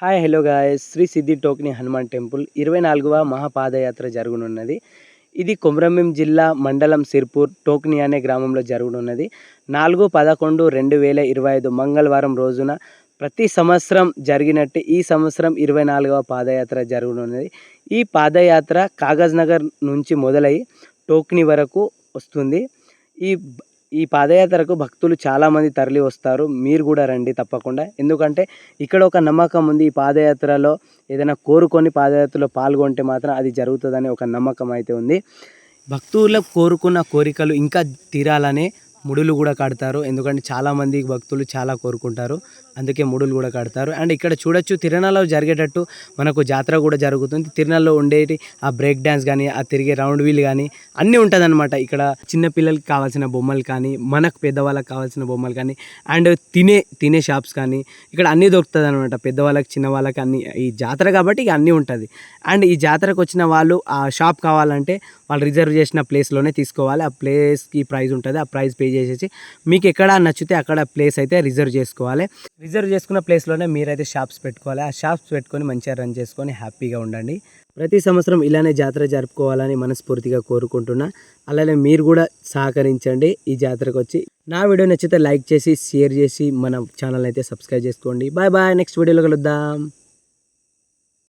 Hi hello guys Shri సిద్ధి టోక్ని Hanuman temple 24వ మహాపాదయాత్ర జరుగునున్నది. ఇది కొమరంభీం జిల్లా మండలం సిర్పూర్ టోక్ని అనే గ్రామంలో జరుగునున్నది. 4/11/2025 మంగళవారం రోజున ప్రతి సంవత్సరం జరిగినట్టు ఈ సంవత్సరం 24వ పాదయాత్ర జరుగునున్నది. ఈ పాదయాత్ర కాగజ్ నగర్ నుంచి మొదలై టోక్ని వరకు వస్తుంది. ఈ పాదయాత్రకు భక్తులు చాలామంది తరలి వస్తారు. మీరు కూడా రండి తప్పకుండా. ఎందుకంటే ఇక్కడ ఒక నమ్మకం ఉంది. ఈ పాదయాత్రలో ఏదైనా కోరుకొని పాదయాత్రలో పాల్గొంటే మాత్రం అది జరుగుతుందని ఒక నమ్మకం అయితే ఉంది. భక్తులు కోరుకున్న కోరికలు ఇంకా తీరాలనే ముడులు కూడా కడతారు. ఎందుకంటే చాలామంది భక్తులు చాలా కోరుకుంటారు, అందుకే ముడులు కూడా కడతారు. అండ్ ఇక్కడ చూడొచ్చు, తిరునాళ్ళలో జరిగేటట్టు మనకు జాతర కూడా జరుగుతుంది. తిరునాళ్ళలో ఉండేటి ఆ బ్రేక్ డ్యాన్స్ కానీ, ఆ తిరిగే రౌండ్ వీల్ కానీ అన్నీ ఉంటుందన్నమాట. ఇక్కడ చిన్నపిల్లలకి కావాల్సిన బొమ్మలు కానీ, మనకు పెద్దవాళ్ళకి కావాల్సిన బొమ్మలు కానీ, అండ్ తినే షాప్స్ కానీ ఇక్కడ అన్నీ దొరుకుతుంది అనమాట. పెద్దవాళ్ళకి చిన్నవాళ్ళకి అన్నీ. ఈ జాతర కాబట్టి ఇక అన్నీ ఉంటుంది. అండ్ ఈ జాతరకు వచ్చిన వాళ్ళు ఆ షాప్ కావాలంటే వాళ్ళు రిజర్వ్ చేసిన ప్లేస్లోనే తీసుకోవాలి. ఆ ప్లేస్కి ప్రైస్ ఉంటుంది. ఆ ప్రైస్ పే చేసేసి మీకు ఎక్కడ నచ్చితే అక్కడ ప్లేస్ అయితే రిజర్వ్ చేసుకోవాలి. రిజర్వ్ చేసుకున్న ప్లేస్లోనే మీరైతే షాప్స్ పెట్టుకోవాలి. ఆ షాప్స్ పెట్టుకొని మంచిగా రన్ చేసుకొని హ్యాపీగా ఉండండి. ప్రతి సంవత్సరం ఇలానే జాతర జరుపుకోవాలని మనస్ఫూర్తిగా కోరుకుంటున్నా. అలానే మీరు కూడా సహకరించండి ఈ జాతరకు వచ్చి. నా వీడియో నచ్చితే లైక్ చేసి షేర్ చేసి మన ఛానల్ అయితే సబ్స్క్రైబ్ చేసుకోండి. బాయ్ బాయ్, నెక్స్ట్ వీడియోలో కలుద్దాం.